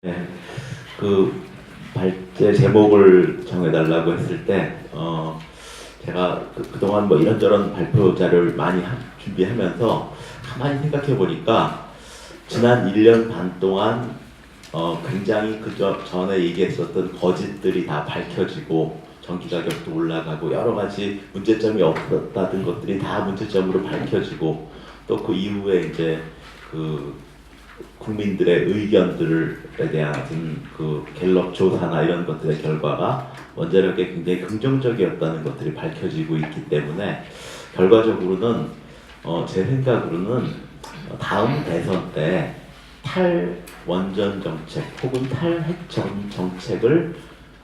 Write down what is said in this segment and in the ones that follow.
네, 그 발제 제목을 정해달라고 했을 때, 제가 그동안 뭐 이런저런 발표 자료를 많이 준비하면서 가만히 생각해 보니까 지난 1년 반 동안 굉장히 전에 얘기했었던 거짓들이 다 밝혀지고 전기 가격도 올라가고 여러 가지 문제점이 없었다던 것들이 다 문제점으로 밝혀지고 또 그 이후에 이제 그 국민들의 의견들에 대한 그 갤럽 조사나 이런 것들의 결과가 원자력에 굉장히 긍정적이었다는 것들이 밝혀지고 있기 때문에 결과적으로는 제 생각으로는 다음 대선 때 탈원전 정책 혹은 탈핵 정책을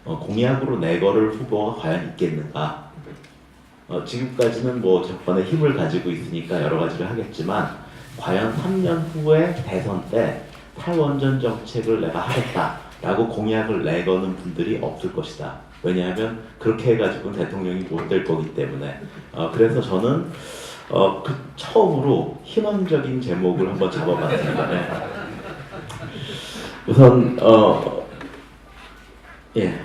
공약으로 내걸을 후보가 과연 있겠는가? 지금까지는 뭐 정권의 힘을 가지고 있으니까 여러 가지를 하겠지만 과연 3년 후에 대선 때 탈원전 정책을 내가 하겠다라고 공약을 내거는 분들이 없을 것이다. 왜냐하면 그렇게 해가지고 대통령이 못 될 거기 때문에. 그래서 저는 처음으로 희망적인 제목을 한번 잡아봤습니다. 네. 우선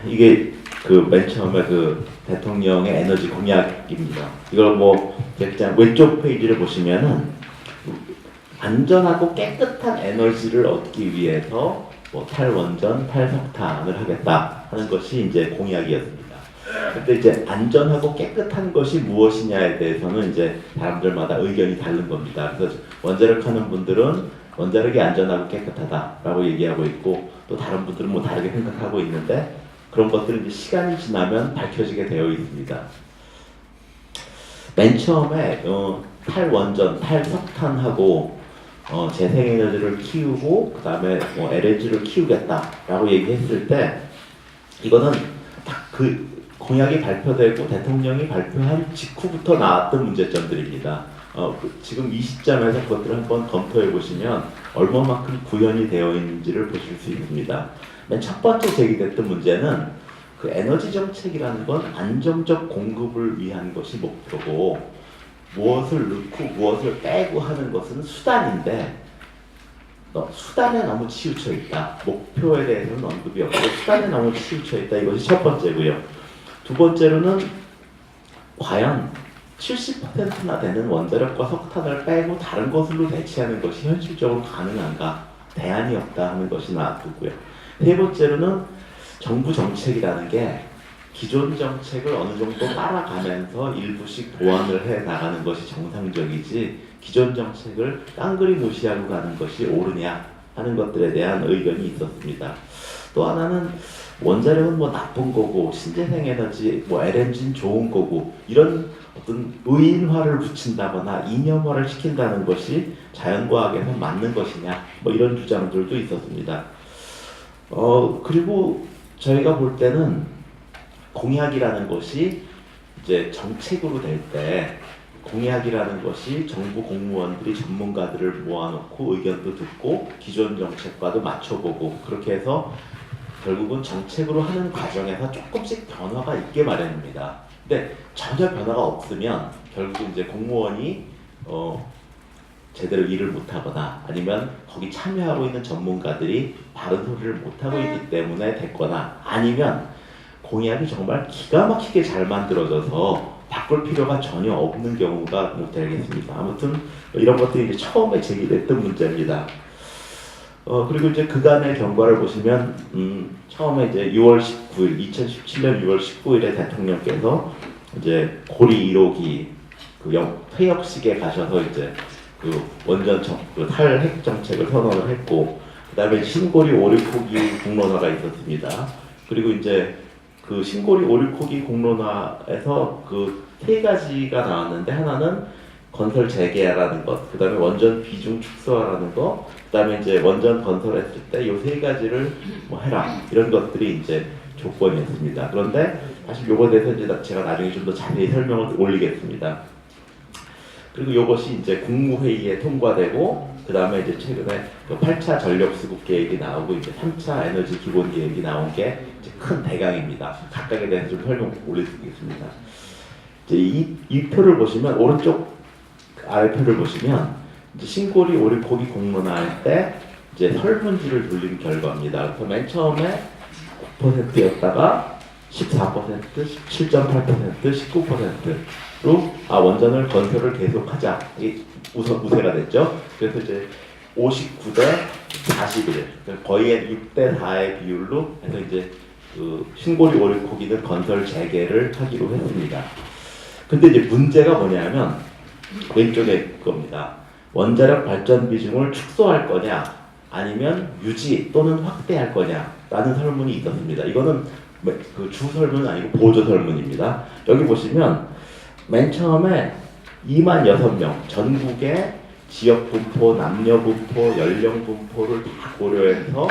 이게 그 맨 처음에 그 대통령의 에너지 공약입니다. 이걸 뭐 그냥 왼쪽 페이지를 보시면은 안전하고 깨끗한 에너지를 얻기 위해서 뭐 탈원전, 탈석탄을 하겠다 하는 것이 이제 공약이었습니다. 근데 이제 안전하고 깨끗한 것이 무엇이냐에 대해서는 이제 사람들마다 의견이 다른 겁니다. 그래서 원자력 하는 분들은 원자력이 안전하고 깨끗하다라고 얘기하고 있고 또 다른 분들은 뭐 다르게 생각하고 있는데 그런 것들은 이제 시간이 지나면 밝혀지게 되어 있습니다. 맨 처음에 탈원전, 탈석탄하고 재생에너지를 키우고 그 다음에 뭐 LNG를 키우겠다라고 얘기했을 때 이거는 딱 그 공약이 발표되고 대통령이 발표한 직후부터 나왔던 문제점들입니다. 지금 이 시점에서 그것들을 한번 검토해 보시면 얼마만큼 구현이 되어 있는지를 보실 수 있습니다. 맨 첫 번째 제기됐던 문제는 그 에너지 정책이라는 건 안정적 공급을 위한 것이 목표고 무엇을 넣고 무엇을 빼고 하는 것은 수단인데 수단에 너무 치우쳐 있다. 목표에 대해서는 언급이 없고 수단에 너무 치우쳐 있다. 이것이 첫 번째고요. 두 번째로는 과연 70%나 되는 원자력과 석탄을 빼고 다른 것으로 대체하는 것이 현실적으로 가능한가? 대안이 없다 하는 것이 나왔고요. 세 번째로는 정부 정책이라는 게 기존 정책을 어느 정도 따라가면서 일부씩 보완을 해 나가는 것이 정상적이지 기존 정책을 깡그리 무시하고 가는 것이 옳으냐 하는 것들에 대한 의견이 있었습니다. 또 하나는 원자력은 뭐 나쁜 거고 신재생에너지 뭐 LNG는 좋은 거고 이런 어떤 의인화를 붙인다거나 이념화를 시킨다는 것이 자연과학에서 맞는 것이냐 뭐 이런 주장들도 있었습니다. 그리고 저희가 볼 때는 공약이라는 것이 이제 정책으로 될 때 공약이라는 것이 정부 공무원들이 전문가들을 모아놓고 의견도 듣고 기존 정책과도 맞춰보고 그렇게 해서 결국은 정책으로 하는 과정에서 조금씩 변화가 있게 마련입니다. 근데 전혀 변화가 없으면 결국 이제 공무원이 제대로 일을 못하거나 아니면 거기 참여하고 있는 전문가들이 바른 소리를 못하고 있기 때문에 됐거나 아니면 공약이 정말 기가 막히게 잘 만들어져서 바꿀 필요가 전혀 없는 경우가 뭐 되겠습니다. 아무튼 이런 것들이 이제 처음에 제기됐던 문제입니다. 그리고 이제 그간의 경과를 보시면 처음에 이제 6월 19일, 2017년 6월 19일에 대통령께서 이제 고리 1호기 그 퇴역식에 가셔서 이제 그 원전 그 탈핵 정책을 선언을 했고 그다음에 신고리 5, 6호기 공론화가 있었습니다. 그리고 이제 그 신고리 5, 6호기 공론화에서 그 세 가지가 나왔는데 하나는 건설 재개하라는 것, 그 다음에 원전 비중 축소하라는 것, 그 다음에 이제 원전 건설했을 때 이 세 가지를 뭐 해라 이런 것들이 이제 조건이었습니다. 그런데 사실 요거에 대해서 이제 제가 나중에 좀 더 자세히 설명을 올리겠습니다. 그리고 이것이 이제 국무회의에 통과되고 그 다음에 이제 최근에 그 8차 전력수급 계획이 나오고 이제 3차 에너지 기본 계획이 나온 게 큰 대강입니다. 각각에 대해서 좀 설명 올리겠습니다. 이제 이 표를 보시면 오른쪽 아래 표를 보시면 이제 신고리 5, 6호기 공론화 할 때 이제 설문지를 돌린 결과입니다. 그래서 맨 처음에 9%였다가 14%, 17.8%, 19%로 원전을 건설을 계속하자 우세가 됐죠. 그래서 이제 59대 41, 거의 6대 4의 비율로 해서 이제 그 신고리 오리코기는 건설 재개를 하기로 했습니다. 근데 이제 문제가 뭐냐면 왼쪽에 겁니다. 원자력 발전 비중을 축소할 거냐 아니면 유지 또는 확대할 거냐라는 설문이 있었습니다. 이거는 그 주설문은 아니고 보조설문입니다. 여기 보시면 맨 처음에 2만 6명 전국의 지역 분포, 남녀 분포, 연령 분포를 다 고려해서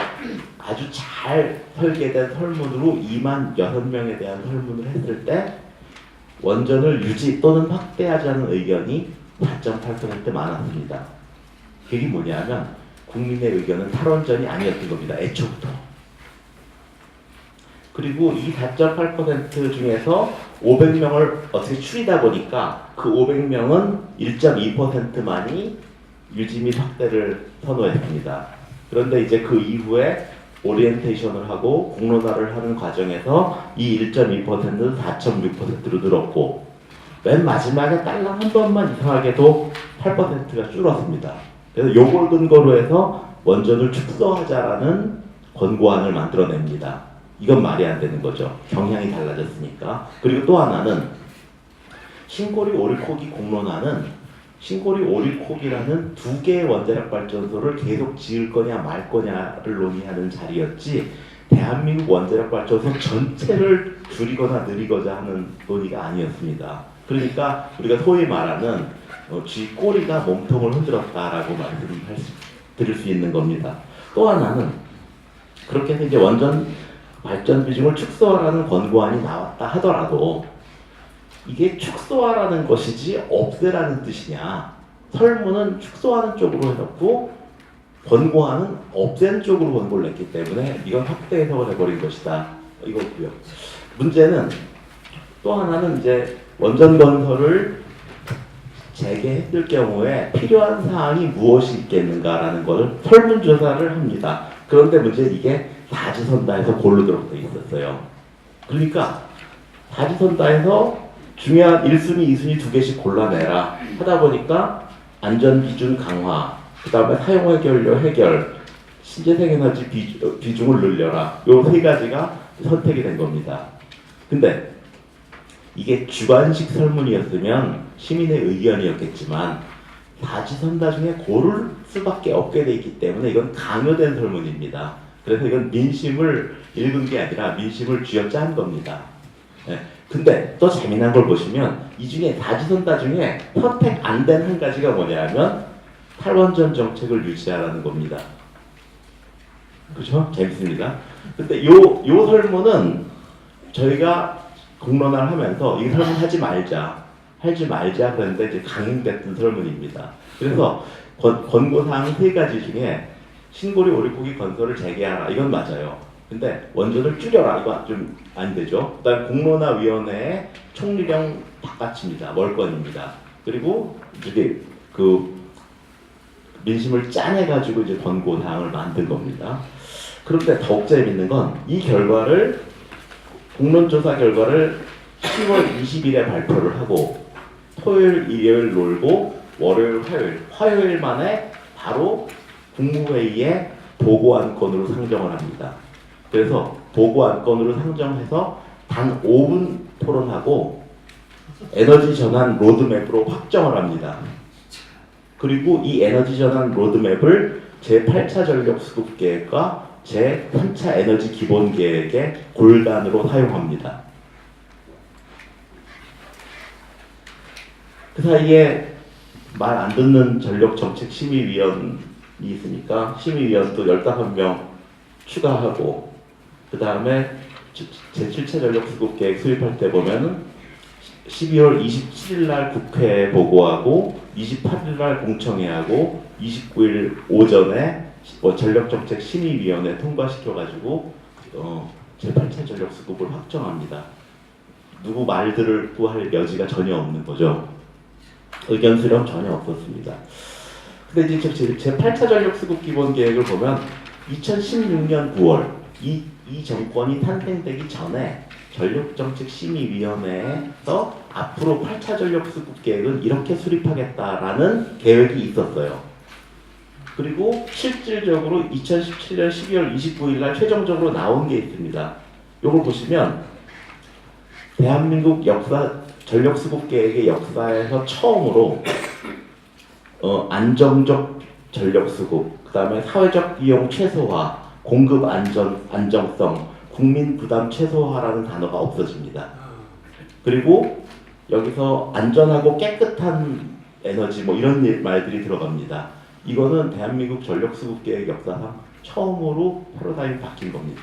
아주 잘 설계된 설문으로 2만 6명에 대한 설문을 했을 때 원전을 유지 또는 확대하자는 의견이 4.8% 많았습니다. 그게 뭐냐면 국민의 의견은 탈원전이 아니었던 겁니다. 애초부터. 그리고 이 4.8% 중에서 500명을 어떻게 추리다 보니까 그 500명은 1.2%만이 유지 및 확대를 선호했습니다. 그런데 이제 그 이후에 오리엔테이션을 하고 공론화를 하는 과정에서 이 1.2%는 4.6%로 늘었고 맨 마지막에 딸랑 한 번만 이상하게도 8%가 줄었습니다. 그래서 요걸 근거로 해서 원전을 축소하자라는 권고안을 만들어냅니다. 이건 말이 안 되는 거죠. 경향이 달라졌으니까. 그리고 또 하나는 신고리 오리코기 공론화는 신고리 오리코기라는 두 개의 원자력 발전소를 계속 지을 거냐 말 거냐를 논의하는 자리였지 대한민국 원자력 발전소 전체를 줄이거나 늘리고자 하는 논의가 아니었습니다. 그러니까 우리가 소위 말하는 쥐 꼬리가 몸통을 흔들었다라고 드릴 수 있는 겁니다. 또 하나는 그렇게 해서 이제 원전 발전 비중을 축소하라는 권고안이 나왔다 하더라도 이게 축소하라는 것이지 없애라는 뜻이냐. 설문은 축소하는 쪽으로 해놓고 권고안은 없앤 쪽으로 권고를 냈기 때문에 이건 확대 해석을 해버린 것이다. 이거고요. 문제는 또 하나는 이제 원전 건설을 재개했을 경우에 필요한 사항이 무엇이 있겠는가라는 것을 설문조사를 합니다. 그런데 문제는 이게 다지선다에서 골로 들어가 있었어요. 그러니까 다지선다에서 중요한 1순위, 2순위 두 개씩 골라내라 하다 보니까 안전기준 강화, 그 다음에 사용해결료 해결, 신재생에너지 비중을 늘려라. 요 세 가지가 선택이 된 겁니다. 근데 이게 주관식 설문이었으면 시민의 의견이었겠지만 다지선다 중에 고를 수밖에 없게 돼 있기 때문에 이건 강요된 설문입니다. 그래서 이건 민심을 읽은 게 아니라 민심을 쥐어짠 겁니다. 네. 근데 또 재미난 걸 보시면 이 중에 다지선다 중에 선택 안 된 한 가지가 뭐냐면 탈원전 정책을 유지하라는 겁니다. 그죠? 재밌습니다. 근데 요 설문은 저희가 공론화를 하면서 이 설문 하지 말자 그랬는데 이제 강행됐던 설문입니다. 그래서 권고사항 세 가지 중에 신고리 오리코기 건설을 재개하라 이건 맞아요. 근데 원전을 줄여라 이거 좀 안 되죠. 그다음 공론화위원회의 총리령 바깥입니다. 월권입니다. 그리고 이게 그 민심을 짜내가지고 이제 권고사항을 만든 겁니다. 그런데 더욱 재밌는 건 이 결과를 공론조사 결과를 10월 20일에 발표를 하고 토요일, 일요일 놀고 월요일, 화요일 만에 바로 국무회의에 보고안건으로 상정을 합니다. 그래서 보고안건으로 상정해서 단 5분 토론하고 에너지 전환 로드맵으로 확정을 합니다. 그리고 이 에너지 전환 로드맵을 제8차 전력 수급 계획과 제3차 에너지 기본 계획의 골단으로 사용합니다. 그 사이에 말 안 듣는 전력정책심의위원이 있으니까 심의위원도 15명 추가하고 그 다음에 제7차 전력수급계획 수립할 때 보면은 12월 27일 날 국회에 보고하고 28일 날 공청회 하고 29일 오전에 전력정책심의위원회 통과시켜가지고 제8차 전력수급을 확정합니다. 누구 말 듣고 할 여지가 전혀 없는 거죠. 의견 수렴 전혀 없었습니다. 근데 이제 제 8차 전력수급 기본 계획을 보면 2016년 9월 이 정권이 탄생되기 전에 전력정책심의위원회에서 앞으로 8차 전력수급 계획은 이렇게 수립하겠다라는 계획이 있었어요. 그리고 실질적으로 2017년 12월 29일 날 최종적으로 나온 게 있습니다. 이걸 보시면 대한민국 역사 전력수급 계획의 역사에서 처음으로 안정적 전력수급, 그 다음에 사회적 비용 최소화, 공급 안정성, 국민 부담 최소화라는 단어가 없어집니다. 그리고 여기서 안전하고 깨끗한 에너지 뭐 이런 말들이 들어갑니다. 이거는 대한민국 전력수급 계획 역사상 처음으로 패러다임이 바뀐 겁니다.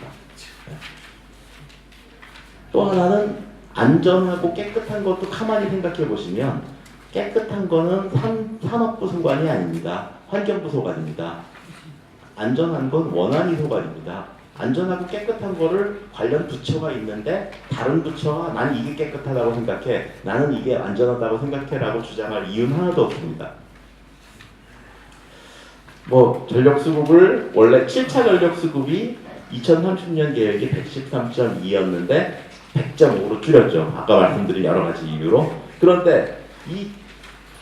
또 하나는 안전하고 깨끗한 것도 가만히 생각해 보시면 깨끗한 거는 산업부 소관이 아닙니다. 환경부 소관입니다. 안전한 건 원안위 소관입니다. 안전하고 깨끗한 거를 관련 부처가 있는데 다른 부처가 나는 이게 깨끗하다고 생각해, 나는 이게 안전하다고 생각해라고 주장할 이유는 하나도 없습니다. 뭐 전력수급을 원래 7차 전력수급이 2030년 계획이 113.2였는데 100.5로 줄였죠. 아까 말씀드린 여러 가지 이유로. 그런데 이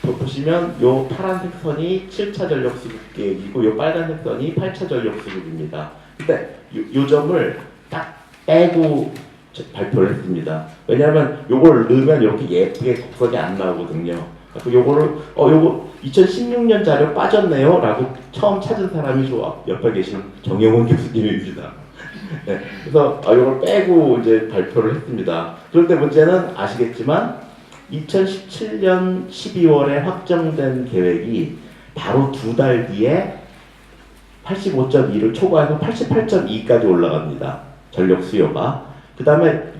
보시면 요 파란색 선이 7차 전력수급 계획이고 요 빨간색 선이 8차 전력수급입니다. 근데 요 점을 딱 빼고 발표를 했습니다. 왜냐하면 요걸 넣으면 이렇게 예쁘게 곡선이 안 나오거든요. 그래서 요거를 요거 2016년 자료 빠졌네요 라고 처음 찾은 사람이 저 옆에 계신 정영훈 교수님입니다. 네, 그래서 이걸 빼고 이제 발표를 했습니다. 그런데 문제는 아시겠지만 2017년 12월에 확정된 계획이 바로 두 달 뒤에 85.2를 초과해서 88.2까지 올라갑니다. 전력 수요가. 그 다음에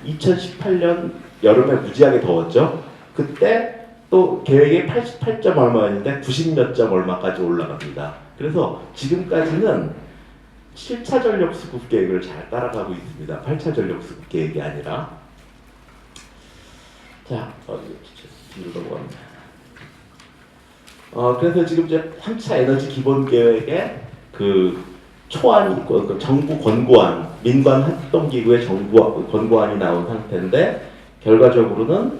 2018년 여름에 무지하게 더웠죠. 그때 또 계획이 88점 얼마였는데 90 몇 점 얼마까지 올라갑니다. 그래서 지금까지는 7차 전력 수급 계획을 잘 따라가고 있습니다. 8차 전력 수급 계획이 아니라. 자, 뒤로 넘어갑니다. 그래서 지금 이제 3차 에너지 기본 계획에 그 초안이 있고, 그 정부 권고안, 민관 합동 기구의 정부 권고안이 나온 상태인데 결과적으로는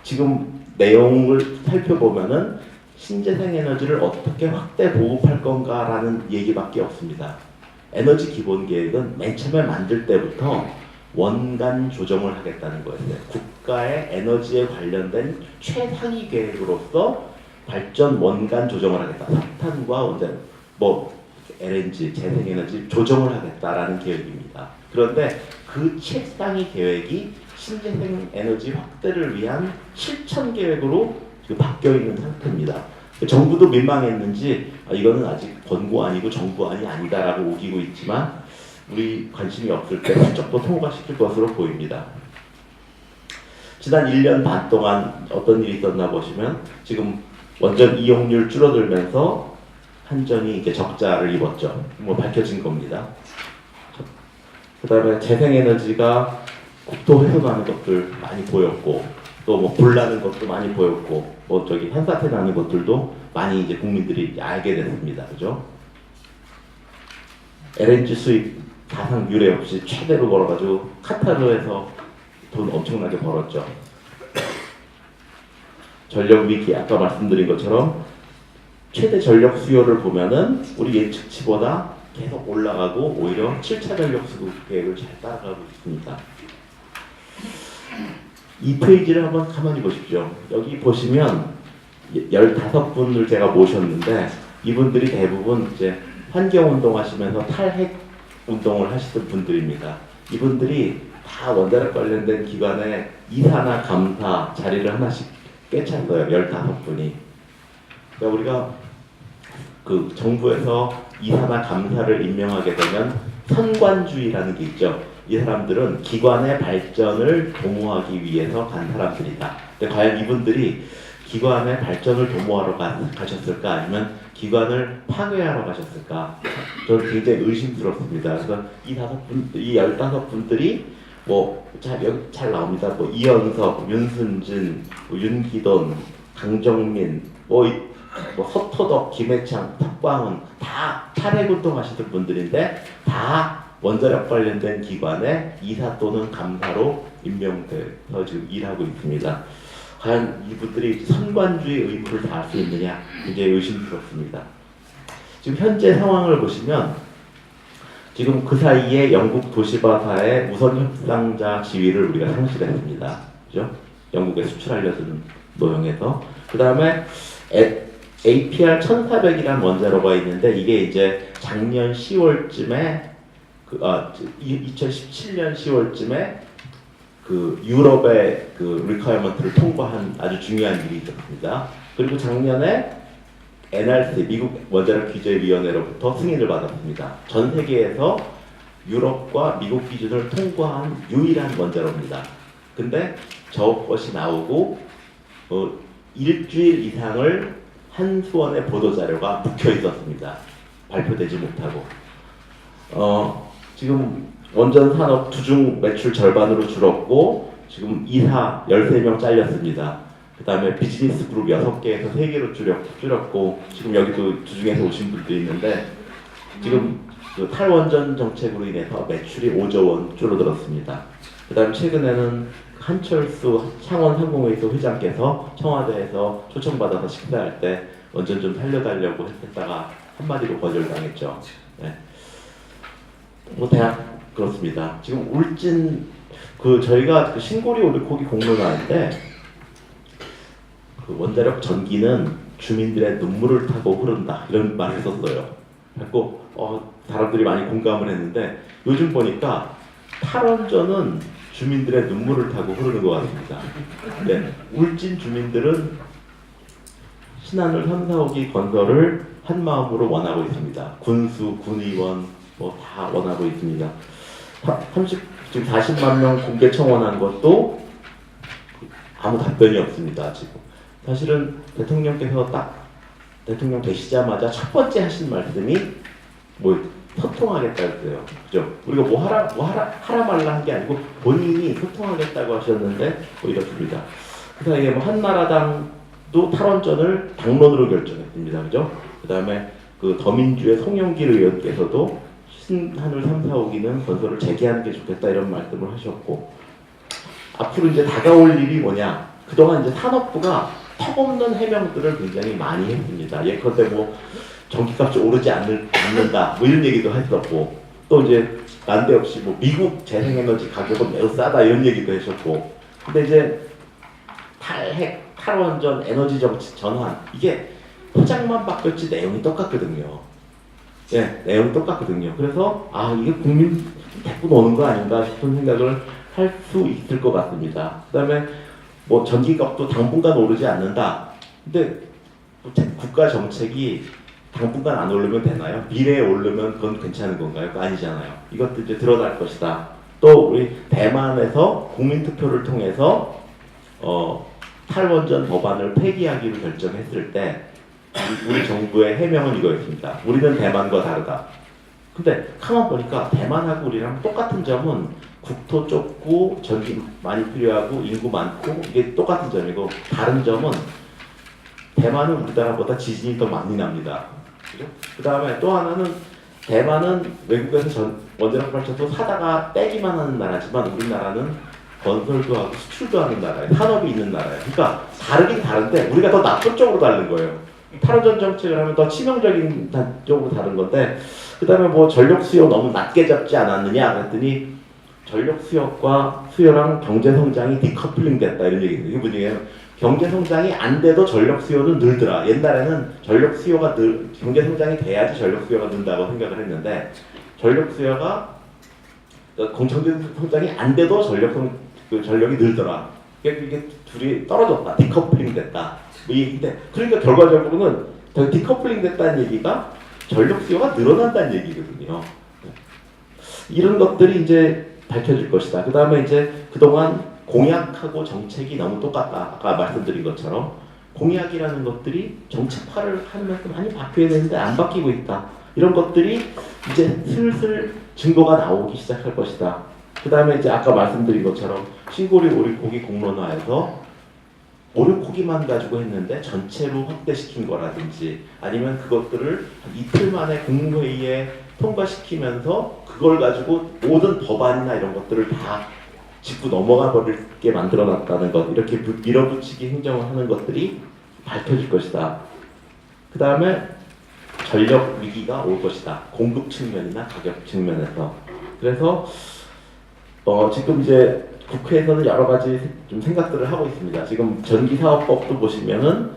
지금 내용을 살펴보면은 신재생 에너지를 어떻게 확대 보급할 건가라는 얘기밖에 없습니다. 에너지 기본 계획은 맨 처음에 만들 때부터 원간 조정을 하겠다는 거였어요. 국가의 에너지에 관련된 최상위 계획으로서 발전 원간 조정을 하겠다. 석탄과 원전, 뭐 LNG, 재생에너지 조정을 하겠다라는 계획입니다. 그런데 그 최상위 계획이 신재생 에너지 확대를 위한 실천 계획으로 바뀌어 있는 상태입니다. 정부도 민망했는지 이거는 아직 권고안이고 정부안이 아니다라고 우기고 있지만 우리 관심이 없을 때 슬쩍 또 통과시킬 것으로 보입니다. 지난 1년 반 동안 어떤 일이 있었나 보시면 지금 원전 이용률 줄어들면서 한전이 이제 적자를 입었죠. 뭐 밝혀진 겁니다. 그 다음에 재생에너지가 국토 훼손하는 것들 많이 보였고 또 뭐 불나는 것도 많이 보였고 뭐 저기 산사태 나는 것들도 많이 이제 국민들이 알게 됐습니다. 그죠? LNG 수입 가상 유례 없이 최대로 걸어가지고 카타르에서 돈 엄청나게 벌었죠. 전력 위기 아까 말씀드린 것처럼 최대 전력 수요를 보면은 우리 예측치보다 계속 올라가고 오히려 7차 전력 수급 계획을 잘 따라가고 있습니다. 이 페이지를 한번 가만히 보십시오. 여기 보시면 15분을 제가 모셨는데 이분들이 대부분 이제 환경운동 하시면서 탈핵 운동을 하시던 분들입니다. 이분들이 다 원자력 관련된 기관에 이사나 감사 자리를 하나씩 꿰찼어요. 15분이. 그러니까 우리가 그 정부에서 이사나 감사를 임명하게 되면 선관주의라는 게 있죠. 이 사람들은 기관의 발전을 도모하기 위해서 간 사람들이다. 근데 과연 이분들이 기관의 발전을 도모하러 가셨을까? 아니면 기관을 파괴하러 가셨을까? 저는 굉장히 의심스럽습니다. 그래서 이 15분들이 뭐 여기 잘 나옵니다. 뭐 이현석, 윤순진, 뭐 윤기돈, 강정민, 뭐 뭐 서토덕, 김해창, 탁광훈 다 차례군통하시던 분들인데 다 원자력 관련된 기관에 이사 또는 감사로 임명돼서 지금 일하고 있습니다. 과연 이분들이 선관주의 의무를 다할 수 있느냐 굉장히 의심스럽습니다. 지금 현재 상황을 보시면 지금 그 사이에 영국 도시바사의 우선 협상자 지위를 우리가 상실했습니다. 그죠? 영국에 수출하려던 노영에서. 그 다음에 APR 1400이라는 원자로가 있는데 이게 이제 작년 10월쯤에 2017년 10월쯤에 그 유럽의 그 리퀘어먼트를 통과한 아주 중요한 일이 있었습니다. 그리고 작년에 NRC 미국 원자력 규제위원회로부터 승인을 받았습니다. 전 세계에서 유럽과 미국 기준을 통과한 유일한 원자로입니다. 근데 저것이 나오고 일주일 이상을 한수원의 보도자료가 묵혀 있었습니다. 발표되지 못하고 지금 원전 산업 두중 매출 절반으로 줄었고 지금 이사 13명 잘렸습니다. 그 다음에 비즈니스 그룹 6개에서 3개로 줄였고 지금 여기도 두중에서 오신 분도 있는데 지금 그 탈원전 정책으로 인해서 매출이 5조 원 줄어들었습니다. 그 다음에 최근에는 한철수 창원상공회의소 회장께서 청와대에서 초청받아서 식사할 때 원전 좀 살려달라고 했다가 한마디로 거절당했죠. 네. 뭐 대학 그렇습니다. 지금 울진 저희가 그 신고리 오리코기 공론화인데 그 원자력 전기는 주민들의 눈물을 타고 흐른다 이런 말을 썼어요. 그래서 사람들이 많이 공감을 했는데 요즘 보니까 탈원전은 주민들의 눈물을 타고 흐르는 것 같습니다. 네, 울진 주민들은 신한울 3, 4호기 건설을 한 마음으로 원하고 있습니다. 군수, 군의원 뭐 다 원하고 있습니다. 지금 40만 명 공개 청원한 것도 아무 답변이 없습니다. 지금 사실은 대통령께서 대통령 되시자마자 첫 번째 하신 말씀이 소통하겠다 했어요. 그죠? 우리가 하라 말라 한 게 아니고 본인이 소통하겠다고 하셨는데 이렇습니다. 그 사이에 한나라당도 탈원전을 당론으로 결정했습니다. 그죠? 그 다음에 그 더민주의 송영길 의원께서도 신한울 3, 4호기는 건설을 재개하는 게 좋겠다 이런 말씀을 하셨고 앞으로 이제 다가올 일이 뭐냐? 그동안 이제 산업부가 턱없는 해명들을 굉장히 많이 했습니다. 예컨대 전기값이 오르지 않는다 이런 얘기도 했었고 또 이제 난데없이 미국 재생에너지 가격은 매우 싸다 이런 얘기도 하셨고 근데 이제 탈핵, 탈원전, 에너지 정치 전환 이게 포장만 바뀌었지 내용이 똑같거든요. 예, 내용이 똑같거든요. 그래서 이게 국민 데리고 노는 거 아닌가 싶은 생각을 할 수 있을 것 같습니다. 그 다음에 전기값도 당분간 오르지 않는다. 근데 국가 정책이 당분간 안 오르면 되나요? 미래에 오르면 그건 괜찮은 건가요? 그거 아니잖아요. 이것도 이제 드러날 것이다. 또 우리 대만에서 국민투표를 통해서 탈원전 법안을 폐기하기로 결정했을 때 우리 정부의 해명은 이거였습니다. 우리는 대만과 다르다. 근데 가만 보니까 대만하고 우리랑 똑같은 점은 국토 좁고 전기 많이 필요하고 인구 많고 이게 똑같은 점이고 다른 점은 대만은 우리나라보다 지진이 더 많이 납니다. 그 다음에 또 하나는 대만은 외국에서 원자력 발전소 사다가 빼기만 하는 나라지만 우리나라는 건설도 하고 수출도 하는 나라예요. 산업이 있는 나라예요. 그러니까 다르긴 다른데 우리가 더 나쁜 쪽으로 다른 거예요. 탈원전 정책을 하면 더 치명적인 쪽으로 다른 건데 그 다음에 전력 수요 너무 낮게 잡지 않았느냐 그랬더니 전력 수요과 수요랑 경제 성장이 디커플링 됐다 이런 얘기예요. 이게 뭐냐면 경제 성장이 안 돼도 전력 수요는 늘더라. 옛날에는 경제 성장이 돼야지 전력 수요가 는다고 생각을 했는데 전력 수요가 경제 성장이 안 돼도 전력이 늘더라. 이게 둘이 떨어졌다. 디커플링 됐다. 이 얘기인데 그러니까 결과적으로는 디커플링 됐다는 얘기가 전력 수요가 늘어난다는 얘기거든요. 이런 것들이 이제 밝혀질 것이다. 그 다음에 이제 그동안 공약하고 정책이 너무 똑같다. 아까 말씀드린 것처럼 공약이라는 것들이 정책화를 하면서 많이 바뀌어야 되는데 안 바뀌고 있다. 이런 것들이 이제 슬슬 증거가 나오기 시작할 것이다. 그 다음에 이제 아까 말씀드린 것처럼 신고리 오리고기 공론화에서 오류코기만 가지고 했는데 전체로 확대시킨 거라든지 아니면 그것들을 한 이틀 만에 국무회의에 통과시키면서 그걸 가지고 모든 법안이나 이런 것들을 다 짚고 넘어가 버리게 만들어놨다는 것, 이렇게 밀어붙이기 행정을 하는 것들이 밝혀질 것이다. 그 다음에 전력 위기가 올 것이다. 공급 측면이나 가격 측면에서. 그래서 지금 이제 국회에서는 여러 가지 좀 생각들을 하고 있습니다. 지금 전기사업법도 보시면은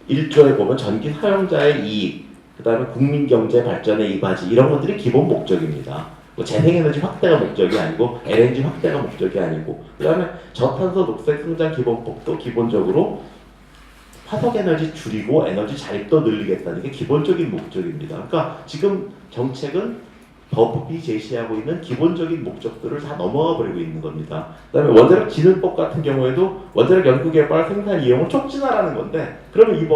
1조에 보면 전기 사용자의 이익, 그 다음에 국민 경제 발전에 이바지, 이런 것들이 기본 목적입니다. 뭐 재생에너지 확대가 목적이 아니고 LNG 확대가 목적이 아니고, 그 다음에 저탄소 녹색 성장 기본법도 기본적으로 화석에너지 줄이고 에너지 자립도 늘리겠다는 게 기본적인 목적입니다. 그러니까 지금 정책은 법이 제시하고 있는 기본적인 목적들을 다 넘어가 버리고 있는 겁니다. 그다음에 원자력 진흥법 같은 경우에도 원자력 연구개발 생산 이용을 촉진하라는 건데, 그러면 이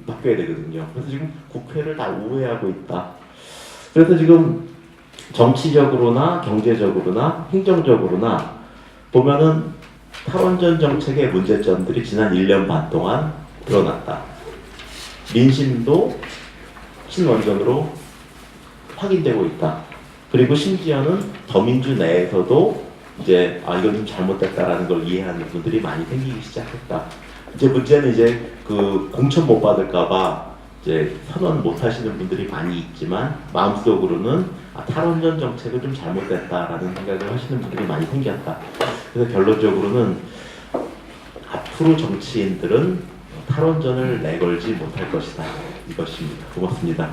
바뀌어야 되거든요. 그래서 지금 국회를 다 우회하고 있다. 그래서 지금 정치적으로나 경제적으로나 행정적으로나 보면은 탈원전 정책의 문제점들이 지난 1년 반 동안 드러났다. 민심도 친원전으로 확인되고 있다. 그리고 심지어는 더민주 내에서도 이제 이건 좀 잘못됐다라는 걸 이해하는 분들이 많이 생기기 시작했다. 이제 문제는 이제 그 공천 못 받을까봐 이제 선언 못 하시는 분들이 많이 있지만 마음속으로는 탈원전 정책은 좀 잘못됐다라는 생각을 하시는 분들이 많이 생겼다. 그래서 결론적으로는 앞으로 정치인들은 탈원전을 내걸지 못할 것이다. 이것입니다. 고맙습니다.